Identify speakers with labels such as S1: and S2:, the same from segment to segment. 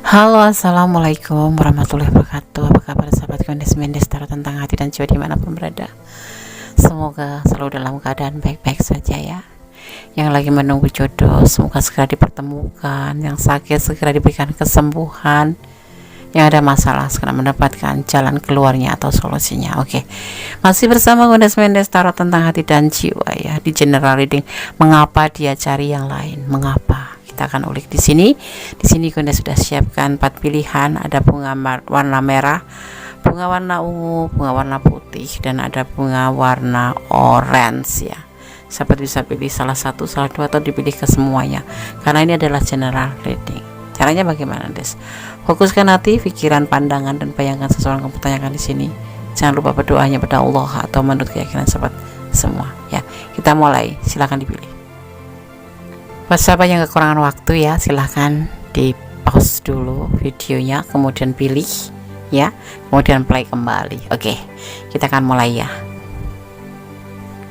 S1: Halo, assalamualaikum warahmatullahi wabarakatuh. Apa kabar sahabat Mendes Tarot tentang hati dan jiwa dimanapun berada. Semoga selalu dalam keadaan baik-baik saja ya. Yang lagi menunggu jodoh semoga segera dipertemukan, yang sakit segera diberikan kesembuhan, yang ada masalah segera mendapatkan jalan keluarnya atau solusinya. Oke, masih bersama Mendes Tarot tentang hati dan jiwa ya, di general reading. Mengapa dia cari yang lain? Mengapa? Kita akan ulik di sini. Di sini Bunda sudah siapkan 4 pilihan. Ada bunga warna merah, bunga warna ungu, bunga warna putih, dan ada bunga warna orange ya. Sahabat bisa pilih salah satu, salah dua, atau dipilih ke semuanya. Karena ini adalah general reading. Caranya bagaimana, Des? Fokuskan hati, pikiran, pandangan, dan bayangkan seseorang kamu tanyakan di sini. Jangan lupa berdoanya pada Allah atau menurut keyakinan sahabat semua ya. Kita mulai, silakan dipilih. Buat sahabat yang kekurangan waktu ya, silahkan di pause dulu videonya, kemudian pilih ya, kemudian play kembali. Oke, kita akan mulai ya.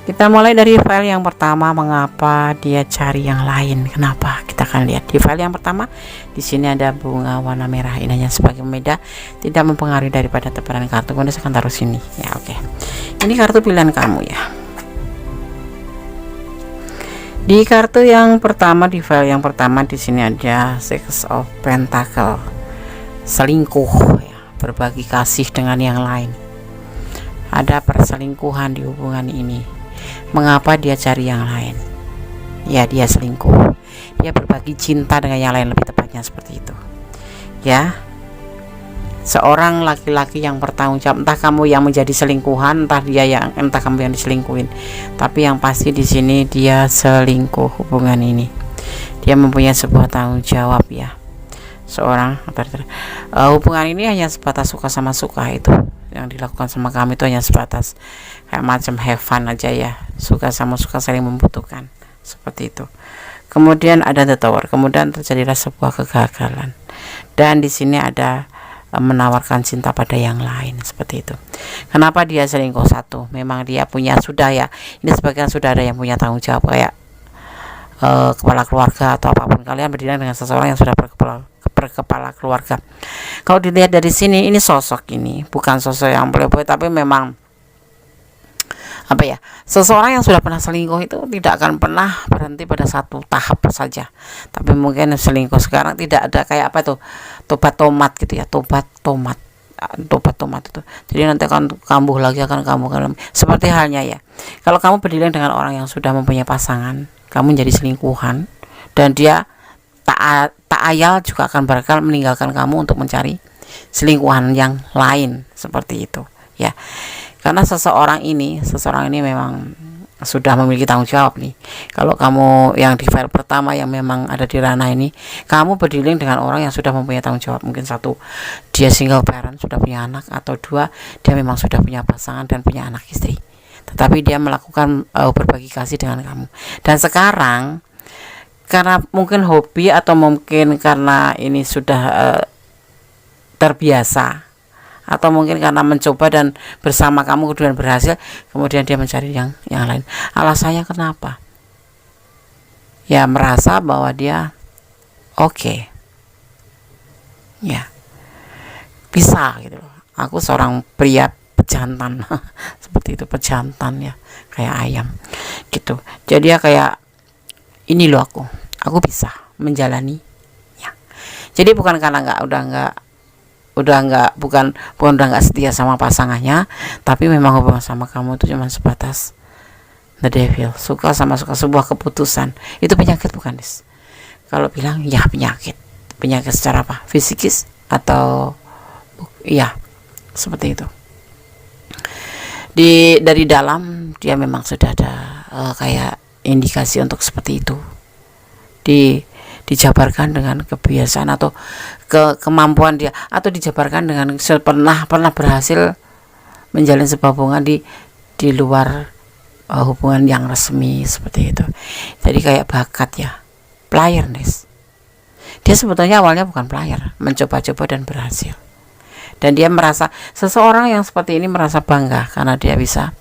S1: Kita mulai dari file yang pertama. Mengapa dia cari yang lain? Kenapa? Kita akan lihat di file yang pertama. Di sini ada bunga warna merah. Ini hanya sebagai pembeda, tidak mempengaruhi daripada tebaran kartu. Kemudian saya akan taruh sini ya. Oke, ini kartu pilihan kamu ya. Di kartu yang pertama, di file yang pertama, di sini ada Six of Pentacle, selingkuh ya, berbagi kasih dengan yang lain. Ada perselingkuhan di hubungan ini. Mengapa dia cari yang lain? Ya, dia selingkuh. Dia berbagi cinta dengan yang lain, lebih tepatnya seperti itu. Ya. Seorang laki-laki yang bertanggung jawab, entah kamu yang menjadi selingkuhan, entah kamu yang diselingkuhin. Tapi yang pasti di sini dia selingkuh hubungan ini. Dia mempunyai sebuah tanggung jawab ya. Hubungan ini hanya sebatas suka sama suka, itu yang dilakukan sama kami itu hanya sebatas kayak macam have fun aja ya. Suka sama suka saling membutuhkan. Seperti itu. Kemudian ada the tower. Kemudian terjadilah sebuah kegagalan. Dan di sini ada menawarkan cinta pada yang lain, seperti itu. Kenapa dia selingkuh? Satu, memang dia punya sudah ya, ini sebagian sudah ada yang punya tanggung jawab kayak kepala keluarga atau apapun. Kalian berdiri dengan seseorang yang sudah berkepala keluarga. Kalau dilihat dari sini, ini sosok ini bukan sosok yang playboy, tapi memang apa ya, seseorang yang sudah pernah selingkuh itu tidak akan pernah berhenti pada satu tahap saja. Tapi mungkin selingkuh sekarang tidak ada kayak apa tuh, tobat tomat gitu ya, tobat tomat itu. Jadi nanti akan kambuh lagi, akan kambuh seperti halnya ya. Kalau kamu berdiri dengan orang yang sudah mempunyai pasangan, kamu jadi selingkuhan, dan dia tak ayal juga akan bakal meninggalkan kamu untuk mencari selingkuhan yang lain, seperti itu ya. Karena seseorang ini memang sudah memiliki tanggung jawab nih. Kalau kamu yang di file pertama yang memang ada di ranah ini, kamu berdealing dengan orang yang sudah mempunyai tanggung jawab. Mungkin satu, dia single parent, sudah punya anak, atau dua, dia memang sudah punya pasangan dan punya anak istri. Tetapi dia melakukan berbagi kasih dengan kamu. Dan sekarang karena mungkin hobi atau mungkin karena ini sudah terbiasa, atau mungkin karena mencoba dan bersama kamu kemudian berhasil, kemudian dia mencari yang lain. Alasannya kenapa? Ya merasa bahwa dia oke. Ya. Bisa gitu loh. Aku seorang pria pejantan. Seperti itu, pejantan ya, kayak ayam. Gitu. Jadi ya kayak ini loh, aku bisa menjalani ya. Jadi bukan karena bukan udah nggak setia sama pasangannya, tapi memang hubungan sama kamu itu cuma sebatas the devil, suka sama suka, sebuah keputusan. Itu penyakit bukan, Des? Kalau bilang ya penyakit secara apa? Fisikis atau ya seperti itu. Dari dalam dia memang sudah ada kayak indikasi untuk seperti itu. Dijabarkan dengan kebiasaan atau kemampuan dia, atau dijabarkan dengan pernah berhasil menjalin sebuah hubungan di luar hubungan yang resmi, seperti itu. Jadi kayak bakat ya, player, Des. Dia sebetulnya awalnya bukan player, mencoba-coba dan berhasil. Dan dia merasa, seseorang yang seperti ini merasa bangga karena dia bisa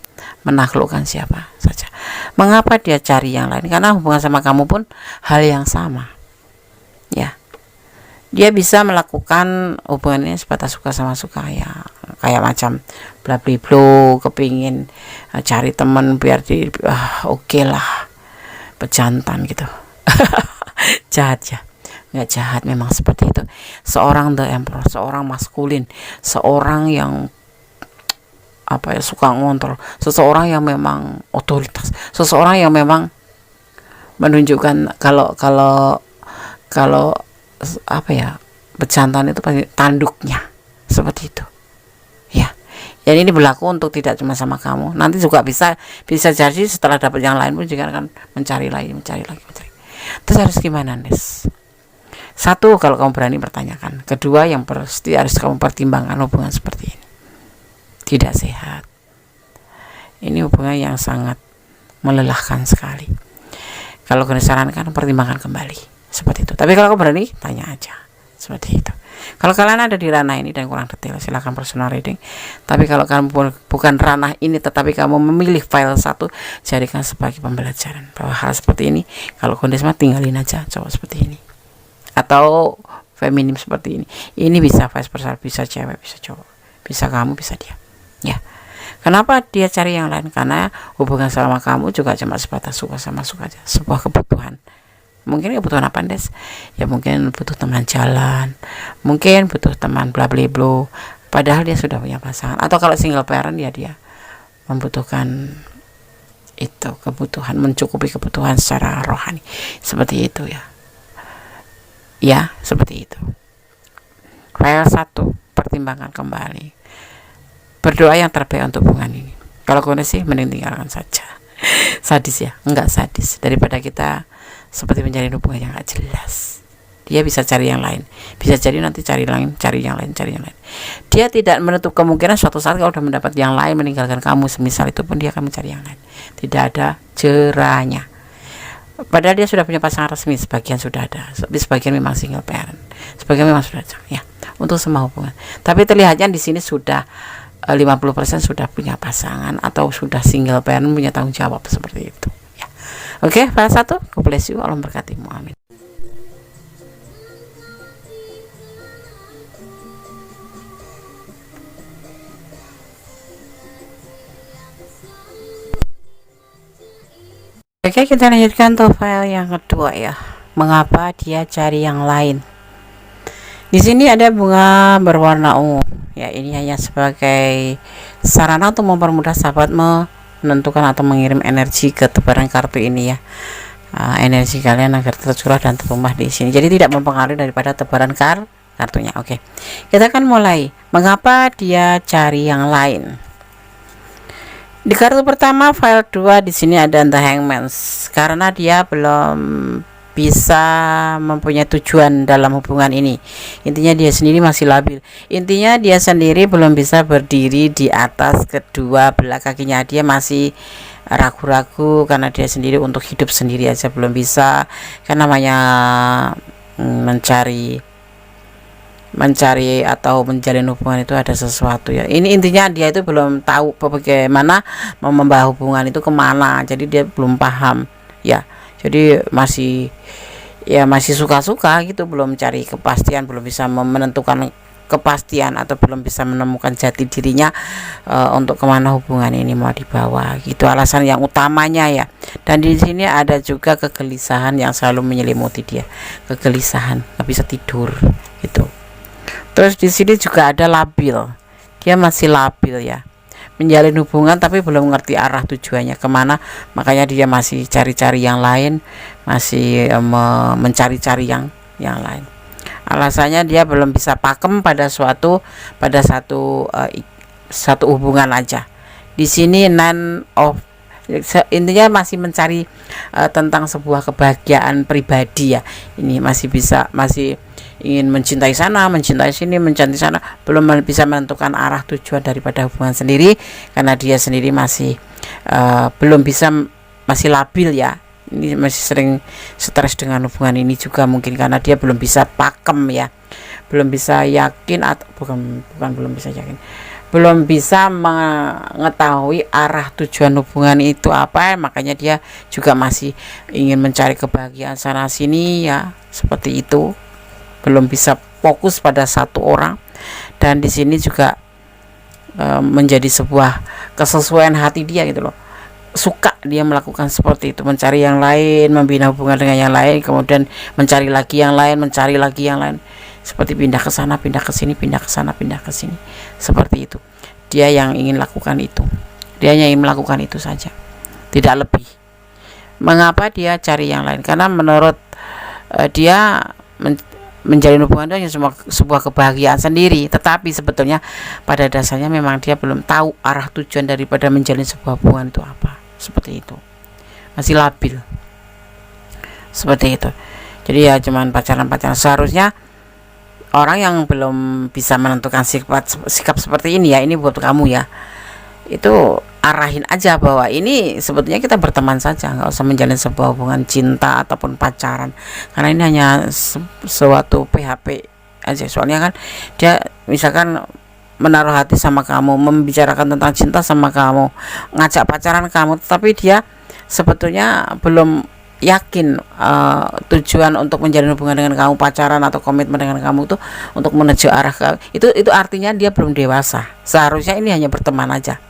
S1: menaklukkan siapa saja. Mengapa dia cari yang lain? Karena hubungan sama kamu pun hal yang sama ya. dia bisa melakukan hubungannya sebatas suka sama suka ya, kayak macam bla bla bla, kepingin cari temen biar di oke lah, pejantan gitu. Jahat ya, nggak jahat, memang seperti itu. Seorang the emperor, seorang maskulin, seorang yang suka ngontrol, seseorang yang memang otoritas, seseorang yang memang menunjukkan kalau pejantan itu pasti tanduknya seperti itu ya. Jadi ini berlaku untuk tidak cuma sama kamu, nanti juga bisa jadi setelah dapat yang lain pun juga akan mencari lagi. Terus harus gimana, Nes? Satu, kalau kamu berani pertanyakan. Kedua, yang pasti harus kamu pertimbangkan hubungan seperti ini tidak sehat. Ini hubungan yang sangat melelahkan sekali. Kalau kena sarankan, pertimbangkan kembali seperti itu. Tapi kalau kamu berani, tanya aja seperti itu. Kalau kalian ada di ranah ini dan kurang detail, silakan personal reading. Tapi kalau kamu bukan ranah ini, tetapi kamu memilih file satu, jadikan sebagai pembelajaran bahwa hal seperti ini, kalau kondisi tinggalin aja cowok seperti ini atau feminim seperti ini. Ini bisa vice versa, bisa cewek, bisa cowok, bisa kamu, bisa dia. Ya. Kenapa dia cari yang lain? Karena hubungan sama kamu juga cuma sebatas suka sama suka aja, sebuah kebutuhan. Mungkin kebutuhan apa, Des? Ya mungkin butuh teman jalan, mungkin butuh teman bla bla bla, padahal dia sudah punya pasangan. Atau kalau single parent ya dia membutuhkan itu, kebutuhan, mencukupi kebutuhan secara rohani. Seperti itu ya. Ya, seperti itu. File 1, pertimbangkan kembali. Berdoa yang terbaik untuk hubungan ini. Kalau kondisi mending tinggalkan saja. Sadis ya? Enggak sadis. Daripada kita seperti menjalin hubungan yang gak jelas. Dia bisa cari yang lain, bisa jadi nanti cari yang lain. Dia tidak menutup kemungkinan suatu saat kalau sudah mendapat yang lain meninggalkan kamu, semisal itu pun dia akan mencari yang lain. Tidak ada jerahnya. Padahal dia sudah punya pasangan resmi, sebagian sudah ada, sebagian memang single parent, sebagian memang sudah ya, untuk semua hubungan. Tapi terlihatnya di sini sudah 50% sudah punya pasangan atau sudah single parent, punya tanggung jawab seperti itu. Oke, file 1, God bless you, Allah berkatimu, amin. Oke, kita lanjutkan tuh file yang kedua ya. Mengapa dia cari yang lain? Di sini ada bunga berwarna ungu. Ya, ini hanya sebagai sarana untuk mempermudah sahabat menentukan atau mengirim energi ke tebaran kartu ini ya. Energi kalian agar tercurah dan tertumpah di sini. Jadi tidak mempengaruhi daripada tebaran kartunya. Oke. Kita akan mulai. Mengapa dia cari yang lain? Di kartu pertama file 2 di sini ada The Hangman, karena dia belum bisa mempunyai tujuan dalam hubungan ini. Intinya dia sendiri masih labil. Intinya dia sendiri belum bisa berdiri di atas kedua belah kakinya. Dia masih ragu-ragu karena dia sendiri untuk hidup sendiri aja belum bisa. Karena namanya mencari atau menjalin hubungan itu ada sesuatu ya. Ini intinya dia itu belum tahu bagaimana membawa hubungan itu kemana. Jadi dia belum paham ya. Jadi masih suka-suka gitu, belum cari kepastian, belum bisa menentukan kepastian atau belum bisa menemukan jati dirinya untuk kemana hubungan ini mau dibawa gitu. Alasan yang utamanya ya. Dan di sini ada juga kegelisahan yang selalu menyelimuti dia. Kegelisahan, nggak bisa tidur gitu. Terus di sini juga ada labil. Dia masih labil ya. Menjalin hubungan tapi belum mengerti arah tujuannya kemana, makanya dia masih cari-cari yang lain, masih mencari-cari yang lain. Alasannya dia belum bisa pakem pada satu hubungan aja. Di sini intinya masih mencari tentang sebuah kebahagiaan pribadi ya. Ini masih ingin mencintai sana, mencintai sini, mencintai sana, belum bisa menentukan arah tujuan daripada hubungan sendiri karena dia sendiri masih belum bisa, masih labil ya. Ini masih sering stres dengan hubungan ini juga, mungkin karena dia belum bisa pakem ya, belum bisa yakin atau belum bisa mengetahui arah tujuan hubungan itu apa, makanya dia juga masih ingin mencari kebahagiaan sana sini ya, seperti itu. belum bisa fokus pada satu orang, dan di sini juga menjadi sebuah kesesuaian hati dia gitu loh. Suka dia melakukan seperti itu, mencari yang lain, membina hubungan dengan yang lain, kemudian mencari lagi yang lain, mencari lagi yang lain, seperti pindah ke sana, pindah ke sini, pindah ke sana, pindah ke sini, seperti itu. Dia yang ingin lakukan itu, dia yang ingin melakukan itu saja, tidak lebih. Mengapa dia cari yang lain? Karena menurut dia menjalin hubungan itu hanya sebuah kebahagiaan sendiri, tetapi sebetulnya pada dasarnya memang dia belum tahu arah tujuan daripada menjalin sebuah hubungan itu apa, seperti itu, masih labil, seperti itu. Jadi ya cuman pacaran-pacaran. Seharusnya orang yang belum bisa menentukan sikap seperti ini, ya ini buat kamu ya, itu arahin aja bahwa ini sebetulnya kita berteman saja, nggak usah menjalin sebuah hubungan cinta ataupun pacaran, karena ini hanya suatu PHP aja. Soalnya kan dia misalkan menaruh hati sama kamu, membicarakan tentang cinta sama kamu, ngajak pacaran kamu, tapi dia sebetulnya belum yakin tujuan untuk menjalin hubungan dengan kamu, pacaran atau komitmen dengan kamu itu untuk menuju arah itu artinya dia belum dewasa. Seharusnya ini hanya berteman aja.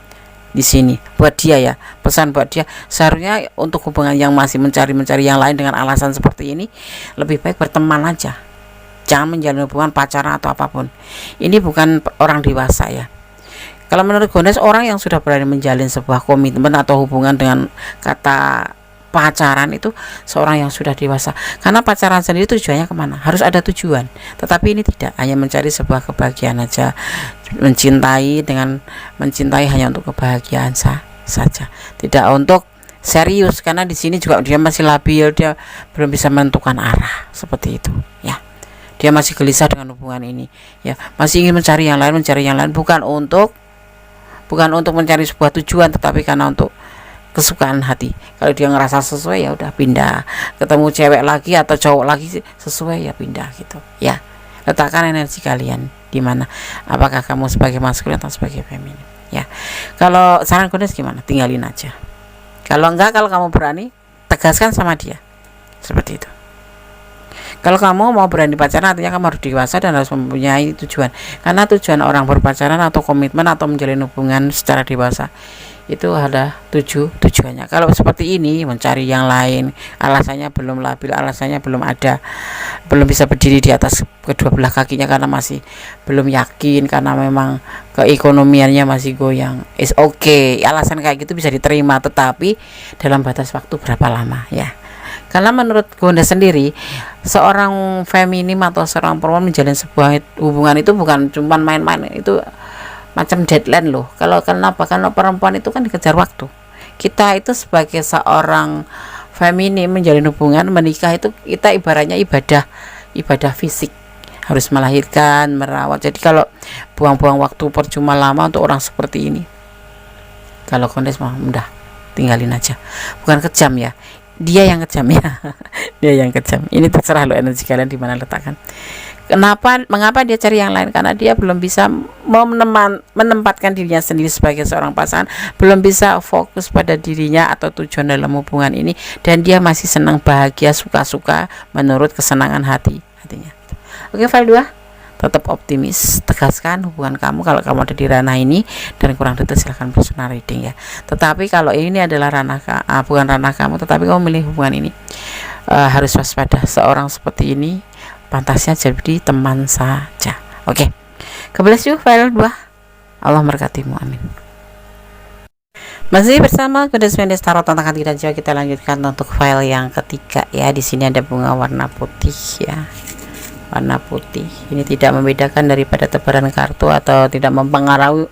S1: Di sini buat dia ya, pesan buat dia, seharusnya untuk hubungan yang masih mencari yang lain dengan alasan seperti ini, lebih baik berteman aja, jangan menjalin hubungan pacaran atau apapun. Ini bukan orang dewasa ya. Kalau menurut Gondes, orang yang sudah berani menjalin sebuah komitmen atau hubungan dengan kata pacaran itu seorang yang sudah dewasa, karena pacaran sendiri tujuannya kemana? Harus ada tujuan, tetapi ini tidak, hanya mencari sebuah kebahagiaan aja, mencintai hanya untuk kebahagiaan saja, tidak untuk serius, karena di sini juga dia masih labil, dia belum bisa menentukan arah, seperti itu ya. Dia masih gelisah dengan hubungan ini ya, masih ingin mencari yang lain, bukan untuk mencari sebuah tujuan, tetapi karena untuk kesukaan hati. Kalau dia ngerasa sesuai ya udah pindah, ketemu cewek lagi atau cowok lagi sesuai ya pindah gitu ya. Letakkan energi kalian di mana, apakah kamu sebagai maskulin atau sebagai feminin ya. Kalau saran Gondes gimana, tinggalin aja. Kalau enggak, kalau kamu berani, tegaskan sama dia, seperti itu. Kalau kamu mau berani pacaran, artinya kamu harus dewasa dan harus mempunyai tujuan, karena tujuan orang berpacaran atau komitmen atau menjalin hubungan secara dewasa itu ada tujuannya. Kalau seperti ini, mencari yang lain, alasannya belum labil, alasannya belum bisa berdiri di atas kedua belah kakinya karena masih belum yakin, karena memang keekonomiannya masih goyang, is okay, alasan kayak gitu bisa diterima, tetapi dalam batas waktu berapa lama ya. Karena menurut Gondes sendiri, seorang feminim atau seorang perempuan menjalin sebuah hubungan itu bukan cuma main-main, itu macam deadline loh. Kenapa? Karena perempuan itu kan dikejar waktu. Kita itu sebagai seorang feminim menjalin hubungan, menikah itu kita ibaratnya ibadah fisik, harus melahirkan, merawat. Jadi kalau buang-buang waktu percuma lama untuk orang seperti ini, kalau Gondes mah udah tinggalin aja. Bukan kejam ya, dia yang kejam ya. Dia yang kejam. Ini terserah lo energi kalian di mana letakkan. Mengapa dia cari yang lain? Karena dia belum bisa menempatkan dirinya sendiri sebagai seorang pasangan, belum bisa fokus pada dirinya atau tujuan dalam hubungan ini, dan dia masih senang, bahagia, suka-suka menurut kesenangan hatinya. Oke, file 2, tetap optimis, tegaskan hubungan kamu kalau kamu ada di ranah ini, dan kurang detail silahkan personal reading ya. Tetapi kalau ini adalah bukan ranah kamu, tetapi kamu milih hubungan ini, harus waspada. Seorang seperti ini pantasnya jadi teman saja. Oke, kebelas yuk file 2. Allah memberkatimu, amin. Masih bersama Gondes Mendes Tarot tentang hati dan jiwa, kita lanjutkan untuk file yang ketiga ya. Di sini ada bunga warna putih ya, warna putih. Ini tidak membedakan daripada tebaran kartu atau tidak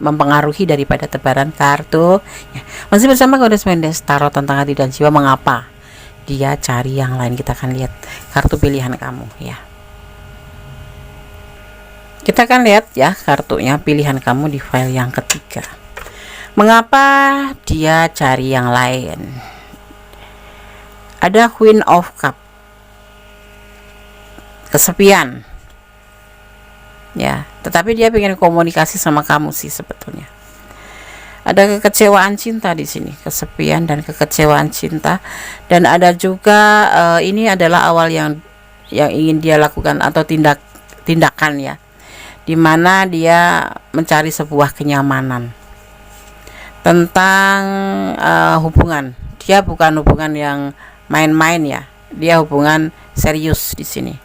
S1: mempengaruhi daripada tebaran kartu ya. Masih bersama Gondes Mendes Tarot tentang hati dan jiwa. Mengapa dia cari yang lain? Kita akan lihat kartu pilihan kamu ya. Kita akan lihat ya kartunya pilihan kamu di file yang ketiga. Mengapa dia cari yang lain? Ada Queen of Cup, kesepian ya, tetapi dia pengen komunikasi sama kamu sih sebetulnya. Ada kekecewaan cinta di sini, kesepian dan kekecewaan cinta, dan ada juga ini adalah awal yang ingin dia lakukan atau tindakan ya, dimana dia mencari sebuah kenyamanan tentang hubungan. Dia bukan hubungan yang main-main ya, dia hubungan serius di sini,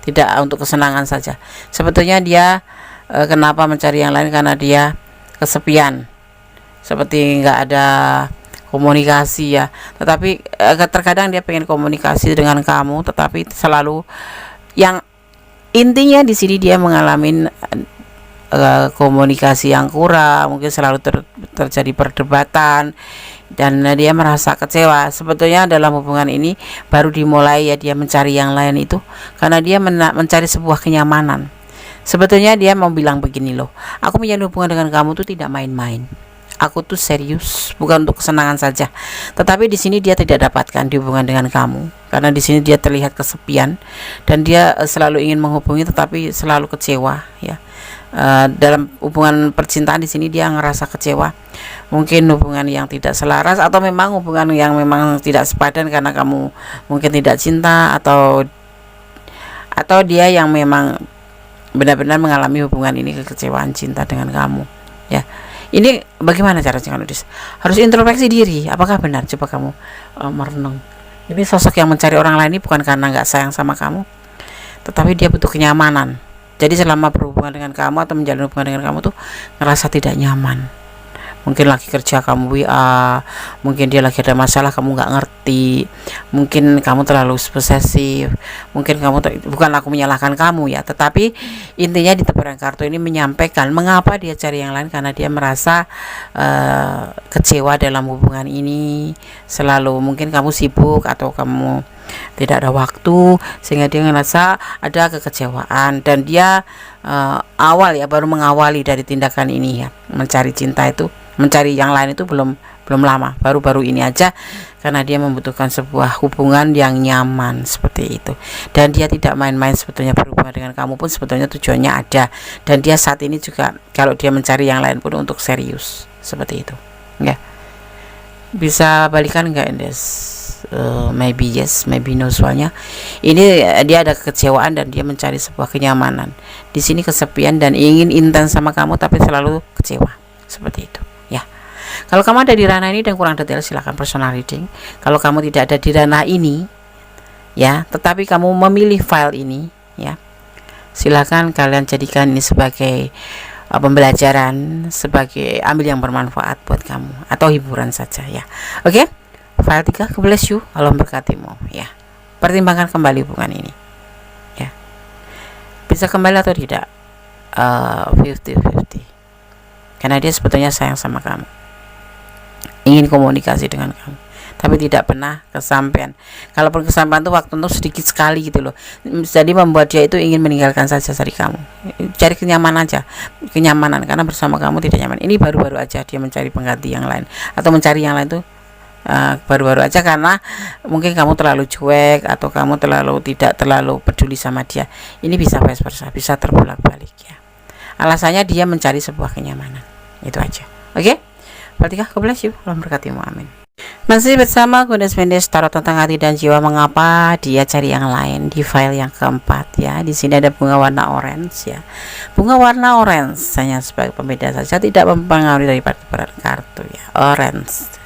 S1: tidak untuk kesenangan saja. Sebetulnya dia kenapa mencari yang lain, karena dia kesepian, seperti nggak ada komunikasi ya. Tetapi terkadang dia pengen komunikasi dengan kamu, tetapi selalu yang intinya di sini dia mengalami komunikasi yang kurang, mungkin selalu terjadi perdebatan, dan dia merasa kecewa. Sebetulnya dalam hubungan ini baru dimulai ya, dia mencari yang lain itu karena dia mencari sebuah kenyamanan. Sebetulnya dia mau bilang begini loh, aku menjalin hubungan dengan kamu tuh tidak main-main, aku tuh serius, bukan untuk kesenangan saja. Tetapi di sini dia tidak dapatkan di hubungan dengan kamu, karena di sini dia terlihat kesepian dan dia selalu ingin menghubungi tetapi selalu kecewa ya. Dalam hubungan percintaan di sini dia ngerasa kecewa, mungkin hubungan yang tidak selaras, atau memang hubungan yang memang tidak sepadan karena kamu mungkin tidak cinta, atau dia yang memang benar-benar mengalami hubungan ini kekecewaan cinta dengan kamu ya. Ini bagaimana caranya Kanudis? Harus introspeksi diri, apakah benar? Coba kamu merenung. Ini sosok yang mencari orang lain ini bukan karena nggak sayang sama kamu, tetapi dia butuh kenyamanan. Jadi selama berhubungan dengan kamu atau menjalin hubungan dengan kamu tuh ngerasa tidak nyaman. Mungkin lagi kerja kamu WA, mungkin dia lagi ada masalah kamu nggak ngerti, mungkin kamu terlalu posesif, mungkin kamu bukan aku menyalahkan kamu ya, tetapi intinya di tebaran kartu ini menyampaikan mengapa dia cari yang lain, karena dia merasa kecewa dalam hubungan ini. Selalu mungkin kamu sibuk atau kamu tidak ada waktu, sehingga dia ngerasa ada kekecewaan, dan dia baru mengawali dari tindakan ini ya, mencari cinta itu, mencari yang lain itu belum lama, baru-baru ini aja, karena dia membutuhkan sebuah hubungan yang nyaman seperti itu. Dan dia tidak main-main sebetulnya berhubungan dengan kamu pun sebetulnya tujuannya ada, dan dia saat ini juga kalau dia mencari yang lain pun untuk serius seperti itu ya. Bisa balikan enggak Indes? Maybe yes, maybe no. Soalnya ini dia ada kekecewaan dan dia mencari sebuah kenyamanan. Di sini kesepian dan ingin intens sama kamu tapi selalu kecewa seperti itu ya. Kalau kamu ada di ranah ini dan kurang detail, silahkan personal reading. Kalau kamu tidak ada di ranah ini ya, tetapi kamu memilih file ini ya, silahkan kalian jadikan ini sebagai pembelajaran, sebagai ambil yang bermanfaat buat kamu atau hiburan saja ya. Oke? File 3, God bless you, Allah memberkatimu ya. Pertimbangkan kembali hubungan ini ya, bisa kembali atau tidak, 50-50, karena dia sebetulnya sayang sama kamu, ingin komunikasi dengan kamu, tapi tidak pernah kesampaian. Kalaupun kesampaian tuh waktu itu sedikit sekali gitu loh, jadi membuat dia itu ingin meninggalkan saja dari kamu, cari kenyamanan aja, kenyamanan, karena bersama kamu tidak nyaman. Ini baru-baru aja dia mencari pengganti yang lain, atau mencari yang lain tuh baru-baru aja, karena mungkin kamu terlalu cuek atau kamu tidak terlalu peduli sama dia. Ini bisa vice versa, bisa terbolak-balik ya. Alasannya dia mencari sebuah kenyamanan, itu aja. Oke? Berarti God bless you, Allah memberkatimu, amin. Masih bersama Goddess Mendes, tarot tentang hati dan jiwa, mengapa dia cari yang lain, di file yang keempat ya. Di sini ada bunga warna orange ya. Bunga warna orange hanya sebagai pembeda saja, tidak mempengaruhi dari peran kartu ya. Orange.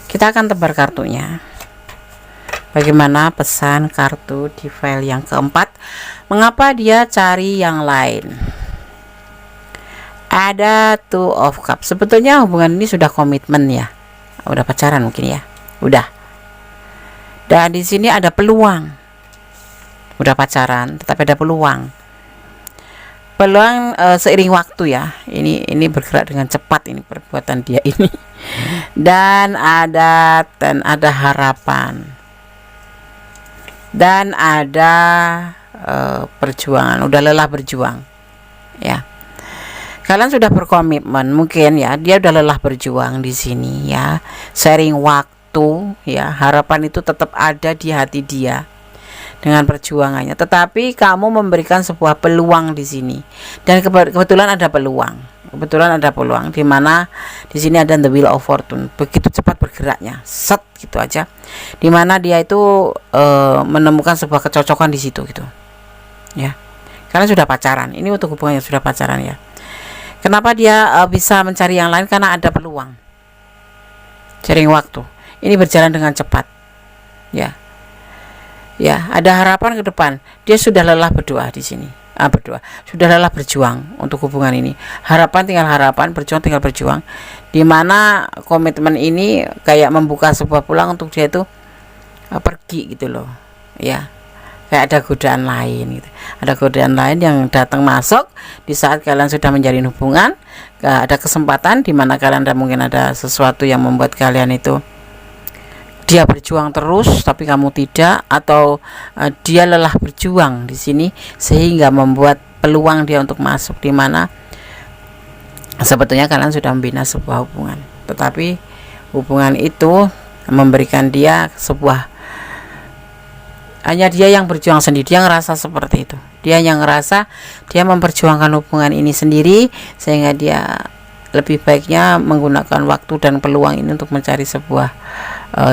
S1: Kita akan tebar kartunya. Bagaimana pesan kartu di file yang keempat? Mengapa dia cari yang lain? Ada Two of Cups. Sebetulnya hubungan ini sudah komitmen ya. Udah pacaran mungkin ya. Udah. Dan di sini ada peluang. Udah pacaran, tetapi ada peluang. Peluang seiring waktu ya. Ini bergerak dengan cepat ini perbuatan dia ini. Dan ada harapan. Dan ada perjuangan, udah lelah berjuang. Ya. Kalian sudah berkomitmen mungkin ya, dia udah lelah berjuang di sini ya. Sharing waktu ya, harapan itu tetap ada di hati dia dengan perjuangannya, tetapi kamu memberikan sebuah peluang di sini, dan kebetulan ada peluang, di mana di sini ada the wheel of fortune, begitu cepat bergeraknya, set gitu aja, di mana dia itu menemukan sebuah kecocokan di situ gitu ya. Karena sudah pacaran. Ini untuk hubungan yang sudah pacaran ya. Kenapa dia bisa mencari yang lain? Karena ada peluang. Jaring waktu. Ini berjalan dengan cepat. Ya. Ya, ada harapan ke depan. Dia sudah lelah berdoa di sini. Sudah lelah berjuang untuk hubungan ini. Harapan tinggal harapan, berjuang tinggal berjuang. Di mana komitmen ini kayak membuka sebuah peluang untuk dia itu pergi gitu loh. Ya. Kayak ada godaan lain gitu. Ada godaan lain yang datang masuk di saat kalian sudah menjalin hubungan. Ada kesempatan di mana kalian mungkin ada sesuatu yang membuat kalian itu dia berjuang terus tapi kamu tidak, atau dia lelah berjuang di sini sehingga membuat peluang dia untuk masuk, di mana sebetulnya kalian sudah membina sebuah hubungan, tetapi hubungan itu memberikan dia sebuah, hanya dia yang berjuang sendiri. Dia ngerasa seperti itu, dia yang ngerasa dia memperjuangkan hubungan ini sendiri, sehingga dia lebih baiknya menggunakan waktu dan peluang ini untuk mencari sebuah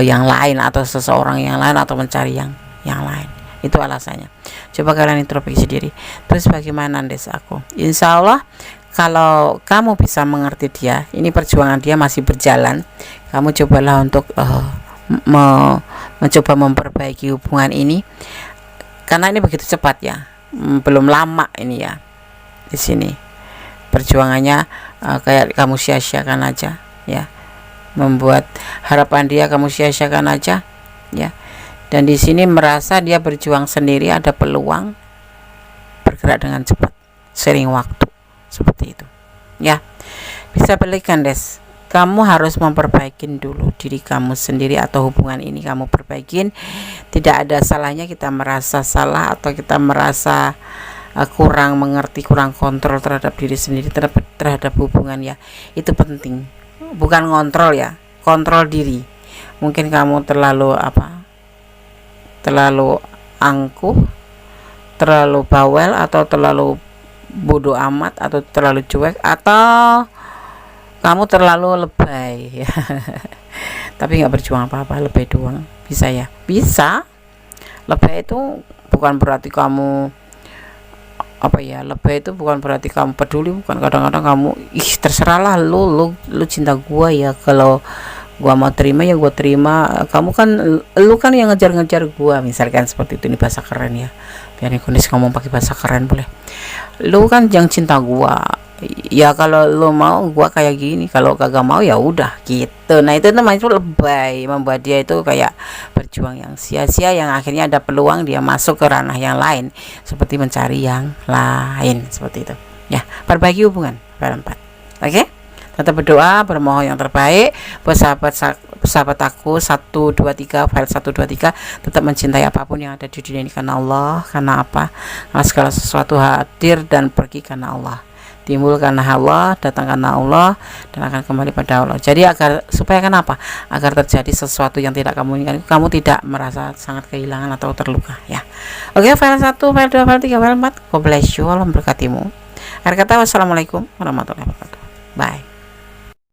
S1: yang lain, atau seseorang yang lain, atau mencari yang lain. Itu alasannya. Coba kalian introspeksi diri. Terus bagaimana desaku? Insya Allah kalau kamu bisa mengerti dia, ini perjuangan dia masih berjalan, kamu cobalah untuk mencoba memperbaiki hubungan ini, karena ini begitu cepat ya, belum lama ini ya. Di sini perjuangannya kayak kamu sia-siakan aja ya, membuat harapan dia kamu sia-siakan aja ya. Dan di sini merasa dia berjuang sendiri, ada peluang, bergerak dengan cepat, sering waktu, seperti itu ya. Bisa belikan des, kamu harus memperbaiki dulu diri kamu sendiri, atau hubungan ini kamu perbaikin. Tidak ada salahnya kita merasa salah atau kita merasa kurang mengerti, kurang kontrol terhadap diri sendiri, terhadap hubungan ya. Itu penting, bukan kontrol ya, kontrol diri. Mungkin kamu terlalu terlalu angkuh, terlalu bawel, atau terlalu bodoh amat, atau terlalu cuek, atau kamu terlalu lebay ya. Tapi nggak berjuang apa-apa, lebay doang. Bisa ya, bisa. Lebay itu bukan berarti kamu lebay itu bukan berarti kamu peduli, bukan. Kadang-kadang kamu terserahlah lu cinta gua ya, kalau gua mau terima ya gua terima, kamu kan lu kan yang ngejar-ngejar gua, misalkan seperti itu. Ini bahasa keren ya, biar kondisi ngomong pakai bahasa keren boleh. Lu kan yang cinta gua ya, kalau lu mau gua kayak gini, kalau kagak mau ya udah gitu. Nah itu namanya lebay, membuat dia itu kayak berjuang yang sia-sia, yang akhirnya ada peluang dia masuk ke ranah yang lain, seperti mencari yang lain, seperti itu ya. Perbaiki hubungan file 4. Oke? Tetap berdoa, bermohon yang terbaik buat sahabat aku 123, file 123. Tetap mencintai apapun yang ada di dunia ini karena Allah. Karena apa? Karena segala sesuatu hadir dan pergi karena Allah, timbul karena Allah, datang karena Allah, dan akan kembali pada Allah. Jadi supaya kenapa? Agar terjadi sesuatu yang tidak kamu inginkan, kamu tidak merasa sangat kehilangan atau terluka ya. Oke, file 1, file 2, file 3, file 4. God bless you, Allah memberkatimu. Akhir kata, wassalamualaikum warahmatullahi wabarakatuh. Bye.